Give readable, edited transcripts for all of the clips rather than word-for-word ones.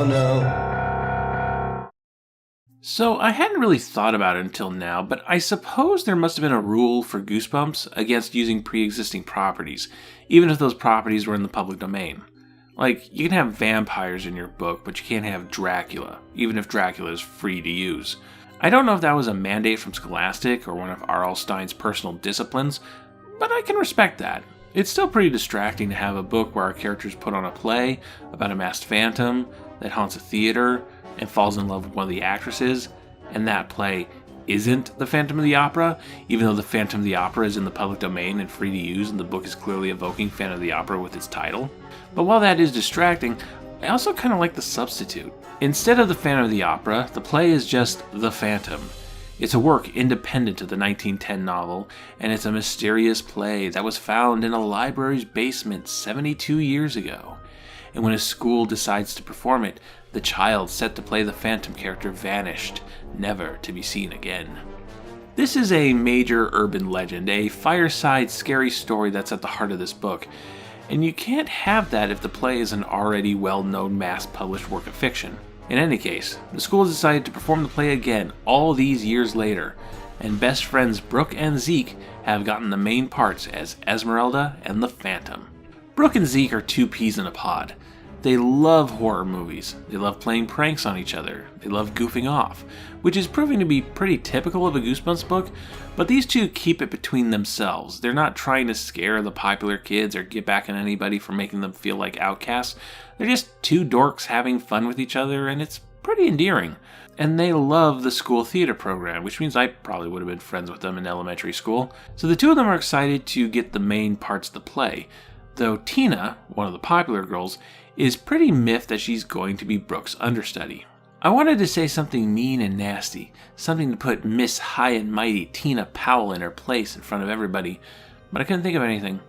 no. So I hadn't really thought about it until now, but I suppose there must have been a rule for Goosebumps against using pre-existing properties, even if those properties were in the public domain. Like, you can have vampires in your book, but you can't have Dracula, even if Dracula is free to use. I don't know if that was a mandate from Scholastic or one of R.L. Stine's personal disciplines, but I can respect that. It's still pretty distracting to have a book where our characters put on a play about a masked phantom that haunts a theater and falls in love with one of the actresses, and that play isn't the Phantom of the Opera, even though the Phantom of the Opera is in the public domain and free to use, and the book is clearly evoking Phantom of the Opera with its title. But while that is distracting, I also kind of like the substitute. Instead of the Phantom of the Opera, the play is just The Phantom. It's a work independent of the 1910 novel, and it's a mysterious play that was found in a library's basement 72 years ago. And when a school decides to perform it, the child set to play the Phantom character vanished, never to be seen again. This is a major urban legend, a fireside scary story that's at the heart of this book, and you can't have that if the play is an already well-known mass-published work of fiction. In any case, the school has decided to perform the play again all these years later, and best friends Brooke and Zeke have gotten the main parts as Esmeralda and the Phantom. Brooke and Zeke are two peas in a pod. They love horror movies, they love playing pranks on each other, they love goofing off, which is proving to be pretty typical of a Goosebumps book, but these two keep it between themselves. They're not trying to scare the popular kids or get back at anybody for making them feel like outcasts. They're just two dorks having fun with each other, and it's pretty endearing. And they love the school theater program, which means I probably would have been friends with them in elementary school. So the two of them are excited to get the main parts of the play, though Tina, one of the popular girls, is pretty miffed that she's going to be Brooke's understudy. I wanted to say something mean and nasty, something to put Miss High and Mighty Tina Powell in her place in front of everybody, but I couldn't think of anything.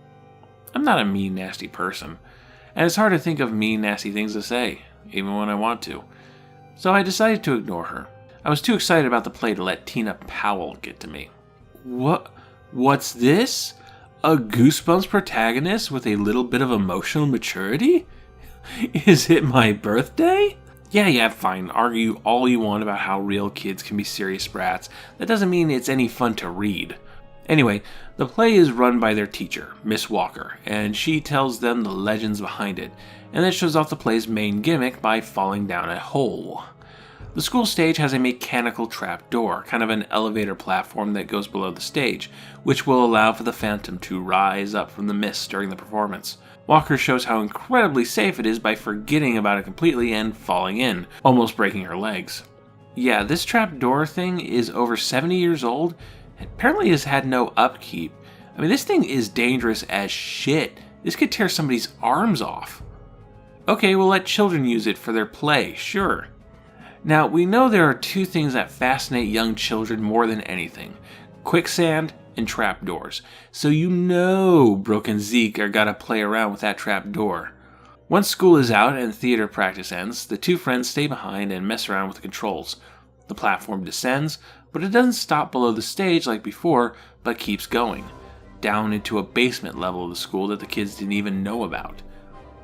I'm not a mean, nasty person, and it's hard to think of mean, nasty things to say, even when I want to. So I decided to ignore her. I was too excited about the play to let Tina Powell get to me. What's this? A Goosebumps protagonist with a little bit of emotional maturity? Is it my birthday? Yeah, fine. Argue all you want about how real kids can be serious brats. That doesn't mean it's any fun to read. Anyway, the play is run by their teacher, Miss Walker, and she tells them the legends behind it, and then shows off the play's main gimmick by falling down a hole. The school stage has a mechanical trap door, kind of an elevator platform that goes below the stage, which will allow for the Phantom to rise up from the mist during the performance. Walker shows how incredibly safe it is by forgetting about it completely and falling in, almost breaking her legs. Yeah, this trapdoor thing is over 70 years old and apparently has had no upkeep. I mean, this thing is dangerous as shit. This could tear somebody's arms off. Okay, we'll let children use it for their play, sure. Now, we know there are two things that fascinate young children more than anything: quicksand and trapdoors. So you know Brooke and Zeke are gotta play around with that trapdoor. Once school is out and theater practice ends, the two friends stay behind and mess around with the controls. The platform descends, but it doesn't stop below the stage like before, but keeps going, down into a basement level of the school that the kids didn't even know about.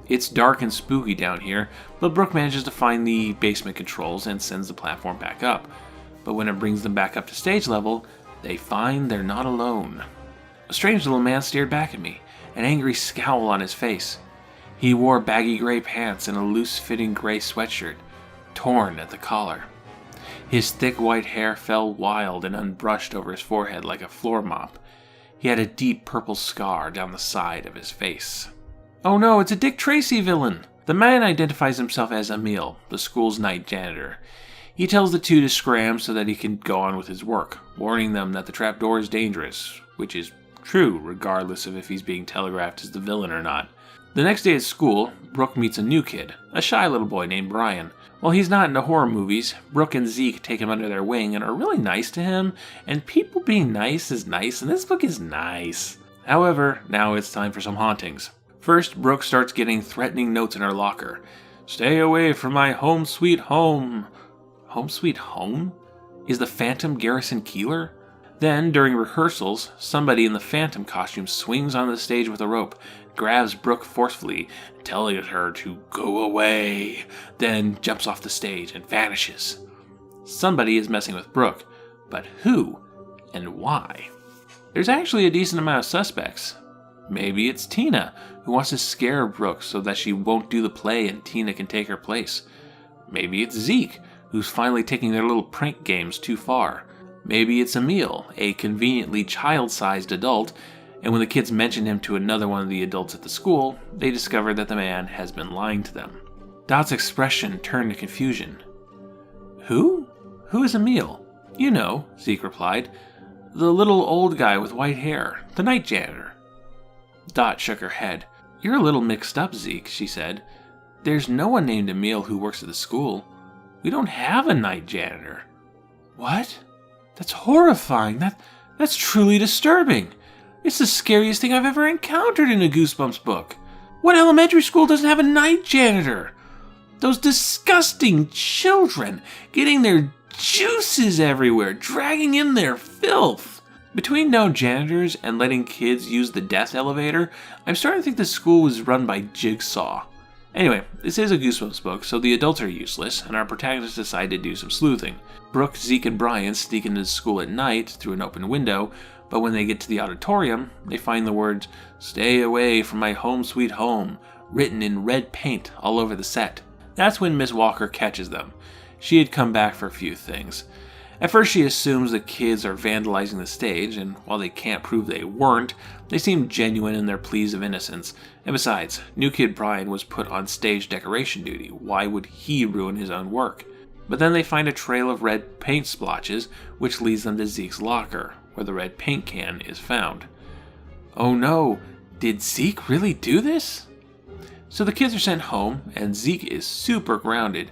It's dark and spooky down here, but Brooke manages to find the basement controls and sends the platform back up. But when it brings them back up to stage level, they find they're not alone. A strange little man stared back at me, an angry scowl on his face. He wore baggy gray pants and a loose-fitting gray sweatshirt, torn at the collar. His thick white hair fell wild and unbrushed over his forehead like a floor mop. He had a deep purple scar down the side of his face. Oh no, it's a Dick Tracy villain! The man identifies himself as Emil, the school's night janitor. He tells the two to scram so that he can go on with his work, warning them that the trapdoor is dangerous, which is true regardless of if he's being telegraphed as the villain or not. The next day at school, Brooke meets a new kid, a shy little boy named Brian. While he's not into horror movies, Brooke and Zeke take him under their wing and are really nice to him, and people being nice is nice, and this book is nice. However, now it's time for some hauntings. First, Brooke starts getting threatening notes in her locker. "Stay away from my home sweet home." Home sweet home? Is the Phantom Garrison Keillor? Then, during rehearsals, somebody in the Phantom costume swings on the stage with a rope, grabs Brooke forcefully, telling her to go away, then jumps off the stage and vanishes. Somebody is messing with Brooke, but who and why? There's actually a decent amount of suspects. Maybe it's Tina, who wants to scare Brooke so that she won't do the play and Tina can take her place. Maybe it's Zeke, who's finally taking their little prank games too far. Maybe it's Emil, a conveniently child-sized adult, and when the kids mention him to another one of the adults at the school, they discover that the man has been lying to them. Dot's expression turned to confusion. Who? Who is Emil? You know, Zeke replied. The little old guy with white hair, the night janitor. Dot shook her head. You're a little mixed up, Zeke, she said. There's no one named Emil who works at the school. We don't have a night janitor. What? That's horrifying. That's truly disturbing. It's the scariest thing I've ever encountered in a Goosebumps book. What elementary school doesn't have a night janitor? Those disgusting children getting their juices everywhere, dragging in their filth. Between no janitors and letting kids use the death elevator, I'm starting to think the school was run by Jigsaw. Anyway, this is a Goosebumps book, so the adults are useless, and our protagonists decide to do some sleuthing. Brooke, Zeke, and Brian sneak into the school at night through an open window, but when they get to the auditorium, they find the words, "Stay away from my home sweet home," written in red paint all over the set. That's when Miss Walker catches them. She had come back for a few things. At first she assumes the kids are vandalizing the stage, and while they can't prove they weren't, they seem genuine in their pleas of innocence. And besides, new kid Brian was put on stage decoration duty. Why would he ruin his own work? But then they find a trail of red paint splotches, which leads them to Zeke's locker, where the red paint can is found. Oh no, did Zeke really do this? So the kids are sent home, and Zeke is super grounded.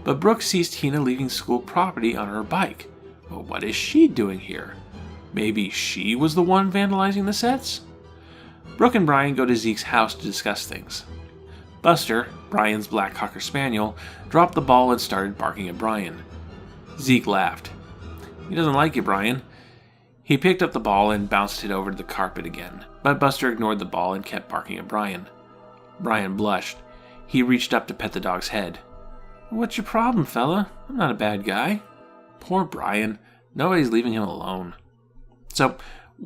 But Brooke sees Tina leaving school property on her bike. Well, what is she doing here? Maybe she was the one vandalizing the sets? Brooke and Brian go to Zeke's house to discuss things. Buster, Brian's black cocker spaniel, dropped the ball and started barking at Brian. Zeke laughed. He doesn't like you, Brian. He picked up the ball and bounced it over to the carpet again, but Buster ignored the ball and kept barking at Brian. Brian blushed. He reached up to pet the dog's head. What's your problem, fella? I'm not a bad guy. Poor Brian. Nobody's leaving him alone. So,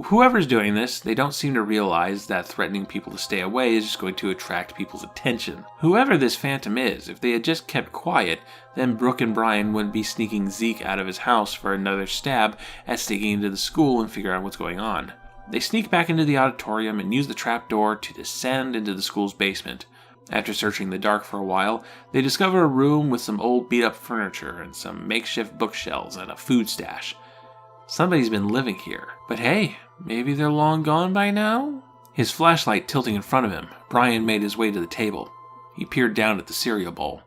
whoever's doing this, they don't seem to realize that threatening people to stay away is just going to attract people's attention. Whoever this phantom is, if they had just kept quiet, then Brooke and Brian wouldn't be sneaking Zeke out of his house for another stab at sneaking into the school and figure out what's going on. They sneak back into the auditorium and use the trapdoor to descend into the school's basement. After searching the dark for a while, they discover a room with some old beat-up furniture and some makeshift bookshelves and a food stash. Somebody's been living here. But hey, maybe they're long gone by now? His flashlight tilting in front of him, Brian made his way to the table. He peered down at the cereal bowl.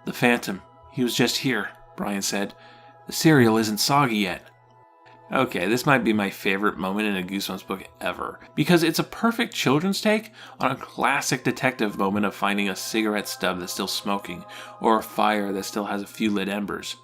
The Phantom. He was just here, Brian said. The cereal isn't soggy yet. Okay, this might be my favorite moment in a Goosebumps book ever, because it's a perfect children's take on a classic detective moment of finding a cigarette stub that's still smoking, or a fire that still has a few lit embers.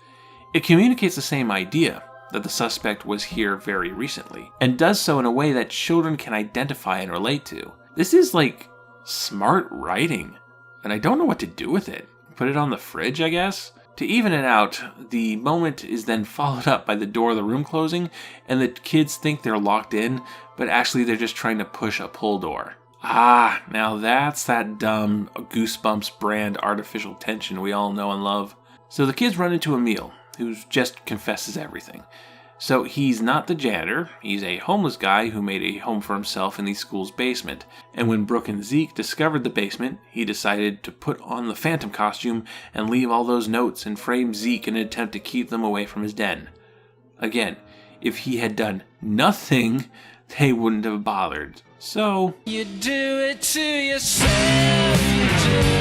It communicates the same idea, that the suspect was here very recently, and does so in a way that children can identify and relate to. This is like smart writing, and I don't know what to do with it. Put it on the fridge, I guess? To even it out, the moment is then followed up by the door of the room closing, and the kids think they're locked in, but actually they're just trying to push a pull door. Ah, now that's that dumb Goosebumps brand artificial tension we all know and love. So the kids run into Emil, who just confesses everything. So he's not the janitor, he's a homeless guy who made a home for himself in the school's basement. And when Brooke and Zeke discovered the basement, he decided to put on the Phantom costume and leave all those notes and frame Zeke in an attempt to keep them away from his den. Again, if he had done nothing, they wouldn't have bothered. So, you do it to yourself, you do.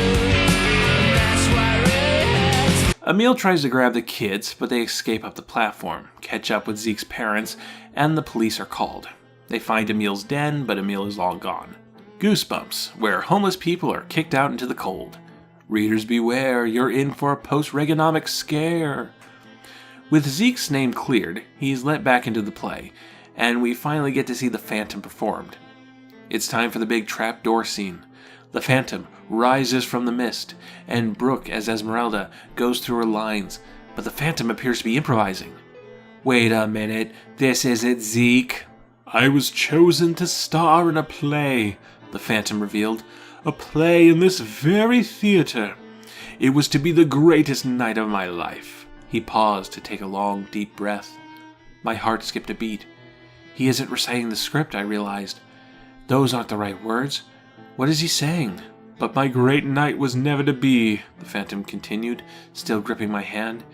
Emil tries to grab the kids, but they escape up the platform, catch up with Zeke's parents, and the police are called. They find Emil's den, but Emil is long gone. Goosebumps, where homeless people are kicked out into the cold. Readers beware, you're in for a post-Reaganomics scare. With Zeke's name cleared, he's let back into the play, and we finally get to see the Phantom performed. It's time for the big trapdoor scene. The Phantom rises from the mist, and Brooke, as Esmeralda, goes through her lines, but the Phantom appears to be improvising. "Wait a minute, this isn't Zeke." "I was chosen to star in a play," the Phantom revealed. "A play in this very theater. It was to be the greatest night of my life." He paused to take a long, deep breath. My heart skipped a beat. He isn't reciting the script, I realized. Those aren't the right words. What is he saying? "But my great night was never to be," the Phantom continued, still gripping my hand.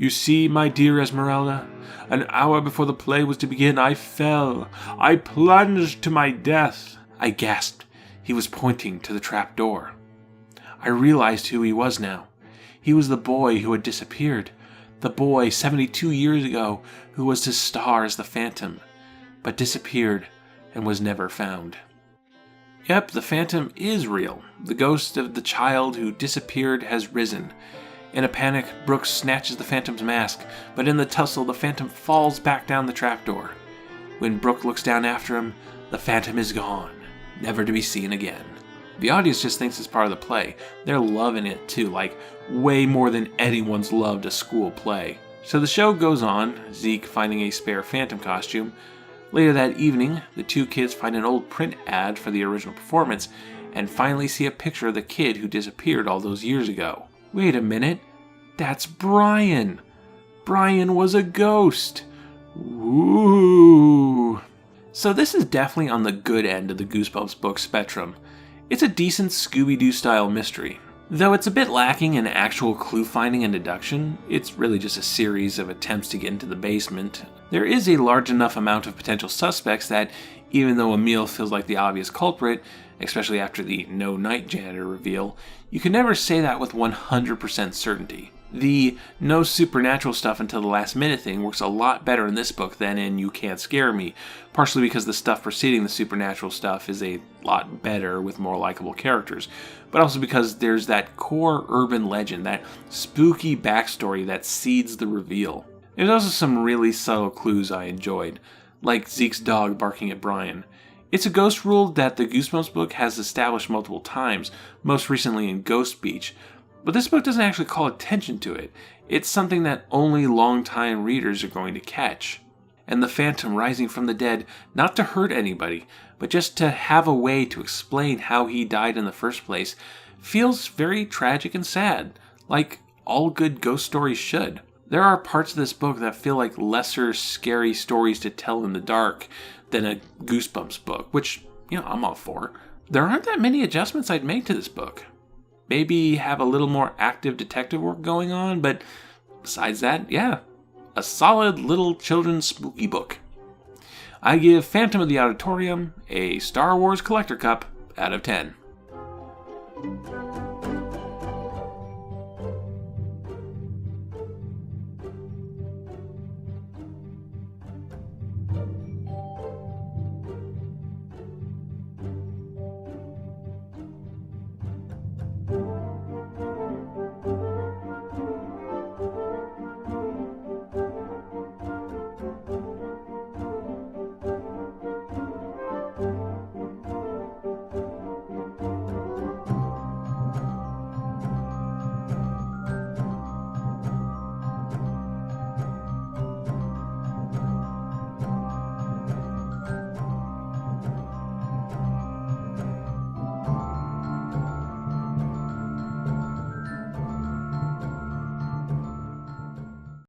"You see, my dear Esmeralda, an hour before the play was to begin, I fell. I plunged to my death." I gasped. He was pointing to the trap door. I realized who he was now. He was the boy who had disappeared. The boy 72 years ago who was to star as the Phantom, but disappeared and was never found. Yep, the Phantom is real. The ghost of the child who disappeared has risen. In a panic, Brooke snatches the Phantom's mask, but in the tussle, the Phantom falls back down the trapdoor. When Brooke looks down after him, the Phantom is gone, never to be seen again. The audience just thinks it's part of the play. They're loving it too, like way more than anyone's loved a school play. So the show goes on, Zeke finding a spare Phantom costume. Later that evening, the two kids find an old print ad for the original performance and finally see a picture of the kid who disappeared all those years ago. Wait a minute, that's Brian! Brian was a ghost! Woo! So this is definitely on the good end of the Goosebumps book spectrum. It's a decent Scooby-Doo style mystery. Though it's a bit lacking in actual clue finding and deduction, it's really just a series of attempts to get into the basement. There is a large enough amount of potential suspects that, even though Emil feels like the obvious culprit, especially after the no night janitor reveal, you can never say that with 100% certainty. The no supernatural stuff until the last minute thing works a lot better in this book than in You Can't Scare Me, partially because the stuff preceding the supernatural stuff is a lot better with more likable characters, but also because there's that core urban legend, that spooky backstory that seeds the reveal. There's also some really subtle clues I enjoyed, like Zeke's dog barking at Brian. It's a ghost rule that the Goosebumps book has established multiple times, most recently in Ghost Beach, but this book doesn't actually call attention to it. It's something that only longtime readers are going to catch. And the Phantom rising from the dead, not to hurt anybody, but just to have a way to explain how he died in the first place, feels very tragic and sad, like all good ghost stories should. There are parts of this book that feel like lesser, scary stories to tell in the dark than a Goosebumps book, which, I'm all for. There aren't that many adjustments I'd make to this book. Maybe have a little more active detective work going on, but besides that, yeah, a solid little children's spooky book. I give Phantom of the Auditorium a Star Wars Collector Cup out of 10.